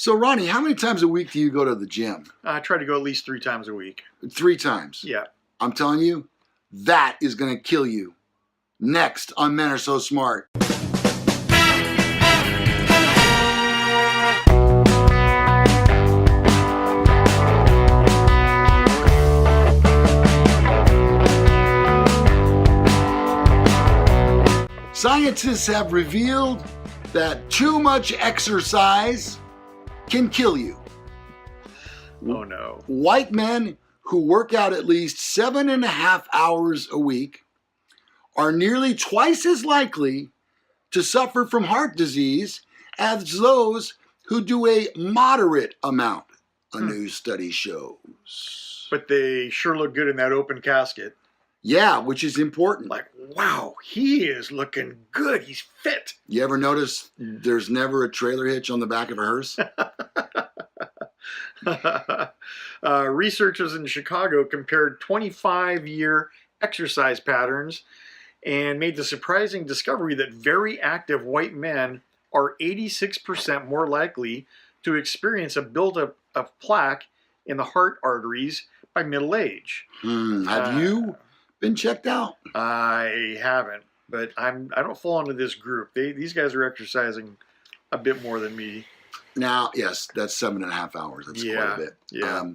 So, Ronnie, how many times a week do you go to the gym? I try to go at least 3 times a week. 3 times? Yeah. I'm telling you, that is going to kill you. Next on Men Are So Smart. Scientists have revealed that too much exercise can kill you. Oh no. White men who work out at least 7.5 hours a week are nearly twice as likely to suffer from heart disease as those who do a moderate amount, a new study shows. But they sure look good in that open casket. Yeah, which is important. Like, wow, he is looking good. He's fit. You ever notice there's never a trailer hitch on the back of a hearse? Researchers in Chicago compared 25-year exercise patterns and made the surprising discovery that very active white men are 86% more likely to experience a buildup of plaque in the heart arteries by middle age. Have you been checked out? I haven't, but I don't fall into this group. These guys are exercising a bit more than me. Now, yes, that's 7.5 hours. That's quite a bit. Yeah.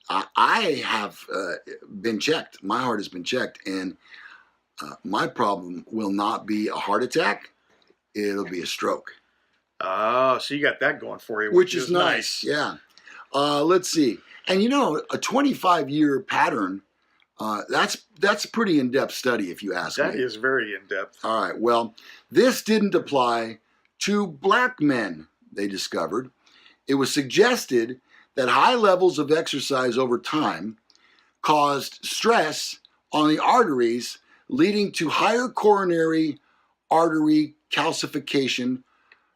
I have been checked. My heart has been checked, and my problem will not be a heart attack. It'll be a stroke. Oh, so you got that going for you, which is nice. Yeah. Let's see. And you know, a 25-year pattern, that's a pretty in-depth study, if you ask me. That is very in-depth. All right. Well, this didn't apply to black men, they discovered. It was suggested that high levels of exercise over time caused stress on the arteries, leading to higher coronary artery calcification,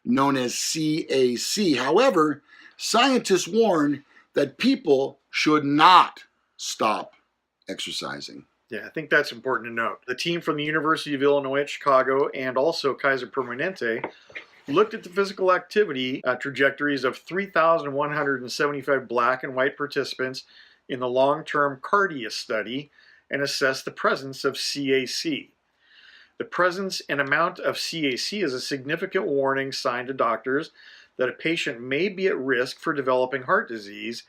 known as CAC. However, scientists warn that people should not stop exercising. Yeah, I think that's important to note. The team from the University of Illinois at Chicago and also Kaiser Permanente looked at the physical activity trajectories of 3,175 black and white participants in the long-term Cardia study and assessed the presence of CAC. The presence and amount of CAC is a significant warning sign to doctors that a patient may be at risk for developing heart disease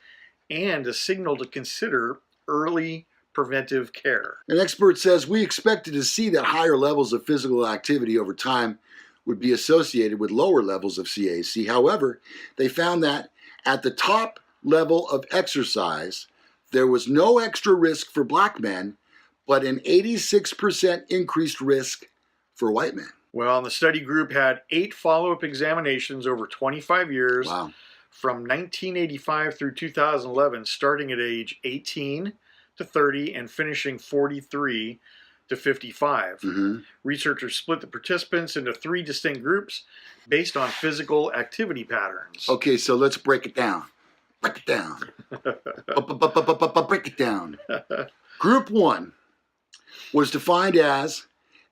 and a signal to consider early preventive care. An expert says we expected to see that higher levels of physical activity over time would be associated with lower levels of CAC. However, they found that at the top level of exercise, there was no extra risk for black men, but an 86% increased risk for white men. Well, the study group had 8 follow-up examinations over 25 years. Wow. From 1985 through 2011, starting at age 18 to 30 and finishing 43 to 55. Researchers split the participants into 3 distinct groups based on physical activity patterns. Okay, so let's break it down. Break it down. Break it down. Group 1 was defined as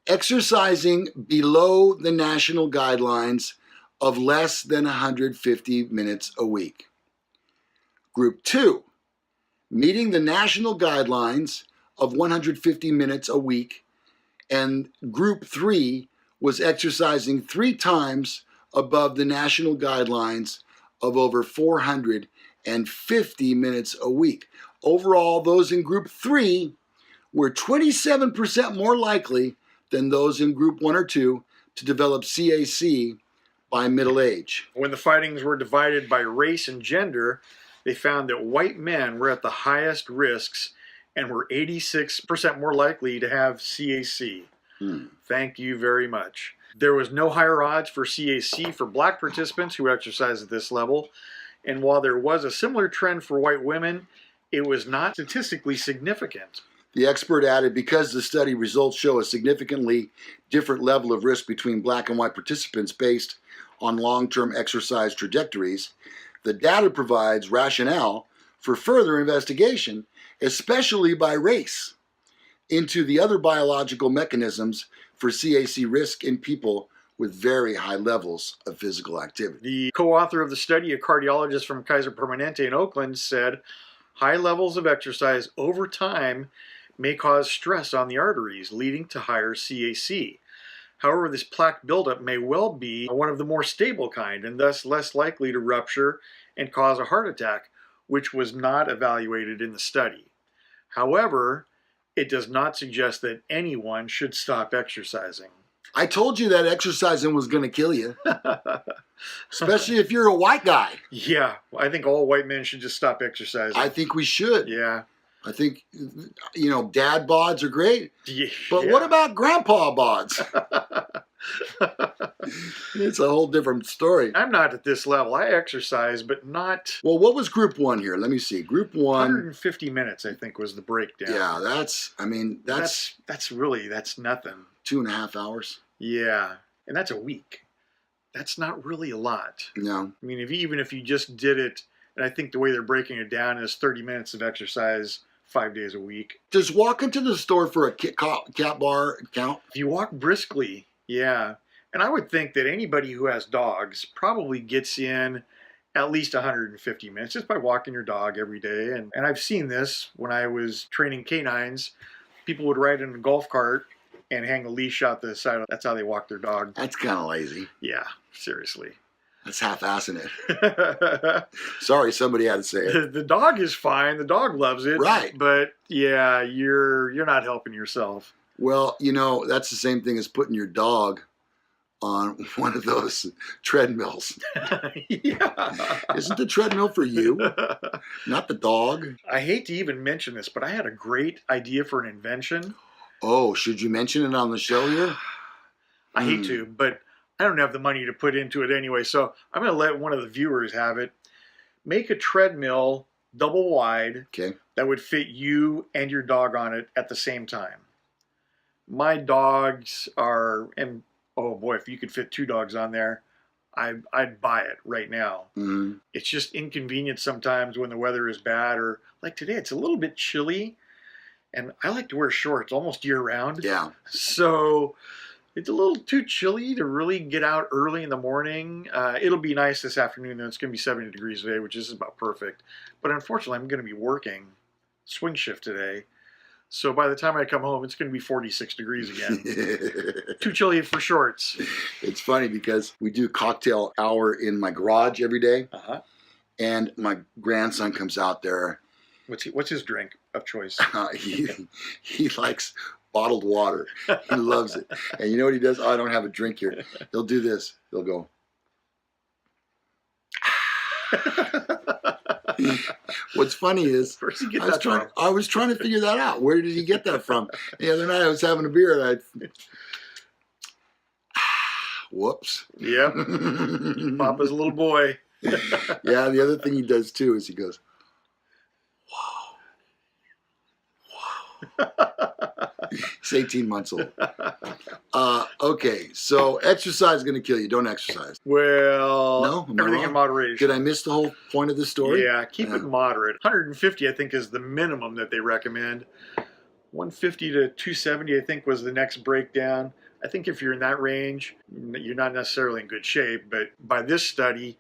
exercising below the national guidelines of less than 150 minutes a week. Group 2, meeting the national guidelines of 150 minutes a week, and Group 3 was exercising 3 times above the national guidelines of over 450 minutes a week. Overall, those in Group 3 were 27% more likely than those in Group 1 or 2 to develop CAC by middle age. When the findings were divided by race and gender, they found that white men were at the highest risks and were 86% more likely to have CAC. Thank you very much. There was no higher odds for CAC for black participants who exercised at this level, and while there was a similar trend for white women, it was not statistically significant. The expert added, because the study results show a significantly different level of risk between black and white participants based on long-term exercise trajectories, the data provides rationale for further investigation, especially by race, into the other biological mechanisms for CAC risk in people with very high levels of physical activity. The co-author of the study, a cardiologist from Kaiser Permanente in Oakland, said high levels of exercise over time may cause stress on the arteries, leading to higher CAC. However, this plaque buildup may well be one of the more stable kind and thus less likely to rupture and cause a heart attack, which was not evaluated in the study. However, it does not suggest that anyone should stop exercising. I told you that exercising was going to kill you, especially if you're a white guy. Yeah, I think all white men should just stop exercising. I think we should. Yeah. I think, dad bods are great, Yeah. but what about grandpa bods? It's a whole different story. I'm not at this level. I exercise, but not... Well, what was group 1 here? Let me see. Group 1. 150 minutes, I think, was the breakdown. Yeah, that's nothing. 2.5 hours. Yeah, and that's a week. That's not really a lot. No. I mean, even if you just did it, and I think the way they're breaking it down is 30 minutes of exercise 5 days a week. Does walking to the store for a cat bar count? If you walk briskly, yeah. And I would think that anybody who has dogs probably gets in at least 150 minutes just by walking your dog every day. And I've seen this when I was training canines. People would ride in a golf cart and hang a leash out the side. That's how they walk their dog. That's kind of lazy. Yeah, seriously. That's half-assing it. Sorry, somebody had to say it. The dog is fine. The dog loves it. Right. But yeah, you're not helping yourself. Well, that's the same thing as putting your dog on one of those treadmills. Yeah. Isn't the treadmill for you, not the dog? I hate to even mention this, but I had a great idea for an invention. Oh, should you mention it on the show here? I hate to, but I don't have the money to put into it anyway, so I'm going to let one of the viewers have it. Make a treadmill double wide that would fit you and your dog on it at the same time. My dogs are, and oh boy, if you could fit 2 dogs on there, I'd buy it right now. Mm-hmm. It's just inconvenient sometimes when the weather is bad, or like today, it's a little bit chilly, and I like to wear shorts almost year round. Yeah. So it's a little too chilly to really get out early in the morning. It'll be nice this afternoon, though. It's going to be 70 degrees today, which is about perfect. But unfortunately, I'm going to be working swing shift today. So by the time I come home, it's going to be 46 degrees again. Too chilly for shorts. It's funny because we do cocktail hour in my garage every day. Uh-huh. And my grandson comes out there. What's his drink of choice? He likes bottled water. He loves it. And you know what he does? Oh, I don't have a drink here. He'll do this. He'll go. What's funny is Where'd he get I was trying to figure that out. Where did he get that from? The other night I was having a beer and whoops. Yep. Papa's a little boy. Yeah, the other thing he does too is he goes, whoa. He's 18 months old. Okay, so exercise is going to kill you. Don't exercise. Well, No? Am I everything wrong? in moderation. Did I miss the whole point of the story? Yeah, keep it moderate. 150, I think, is the minimum that they recommend. 150 to 270, I think, was the next breakdown. I think if you're in that range, you're not necessarily in good shape, but by this study,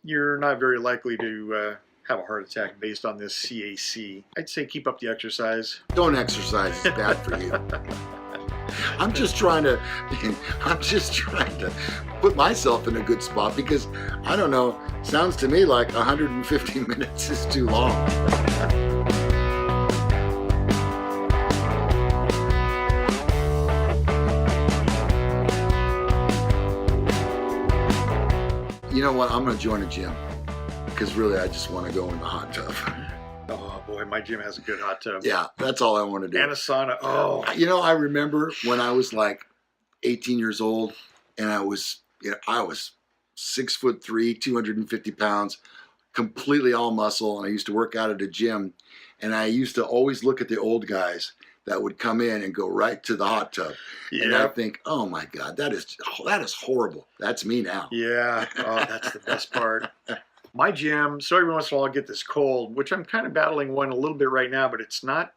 you're not very likely to have a heart attack based on this CAC. I'd say keep up the exercise. Don't exercise. It's bad for you. I'm just trying to put myself in a good spot because, I don't know, sounds to me like 150 minutes is too long. You know what? I'm going to join a gym because really I just want to go in the hot tub. Oh boy, my gym has a good hot tub. Yeah, that's all I want to do. And a sauna. Oh. You know, I remember when I was like 18 years old and I was 6'3", 250 pounds, completely all muscle. And I used to work out at a gym and I used to always look at the old guys that would come in and go right to the hot tub. Yep. And I think, oh my God, that is horrible. That's me now. Yeah, oh, that's the best part. My gym, so every once in a while I get this cold, which I'm kind of battling one a little bit right now, but it's not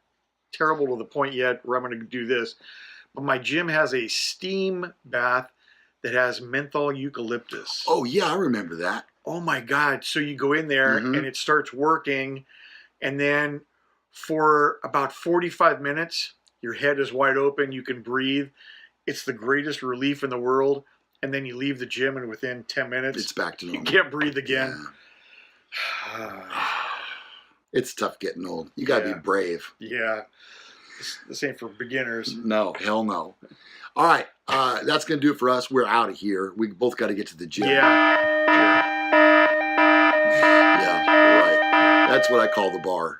terrible to the point yet where I'm going to do this. But my gym has a steam bath that has menthol eucalyptus. Oh, yeah, I remember that. Oh my God. So you go in there and it starts working, and then for about 45 minutes, your head is wide open, you can breathe. It's the greatest relief in the world. And then you leave the gym, and within 10 minutes, It's back to normal. you can't breathe again. Yeah. It's tough getting old. You got to be brave. Yeah. This ain't for beginners. No, hell no. All right. That's going to do it for us. We're out of here. We both got to get to the gym. Yeah. Yeah, right. That's what I call the bar.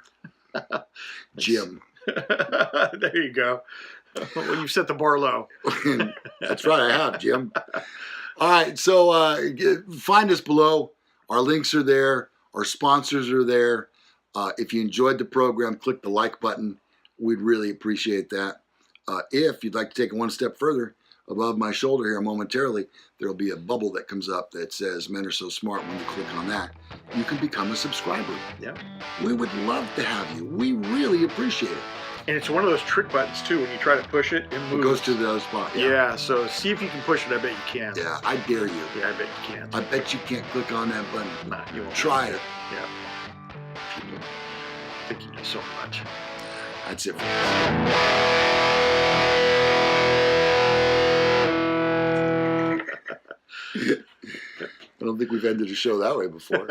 Gym. There you go. When you set the bar low. That's right, I have, Jim. All right, so find us below. Our links are there. Our sponsors are there. If you enjoyed the program, click the like button. We'd really appreciate that. If you'd like to take it one step further, above my shoulder here momentarily, there'll be a bubble that comes up that says Men Are So Smart. When you click on that, you can become a subscriber. Yeah. We would love to have you. We really appreciate it. And it's one of those trick buttons, too. When you try to push it, it moves. It goes to the other spot. Yeah, so see if you can push it. I bet you can. Yeah, I dare you. Yeah, I bet you can. I bet you can't click on that button. Nah, you won't. Try it. Yeah. Thank you so much. That's it for I don't think we've ended a show that way before.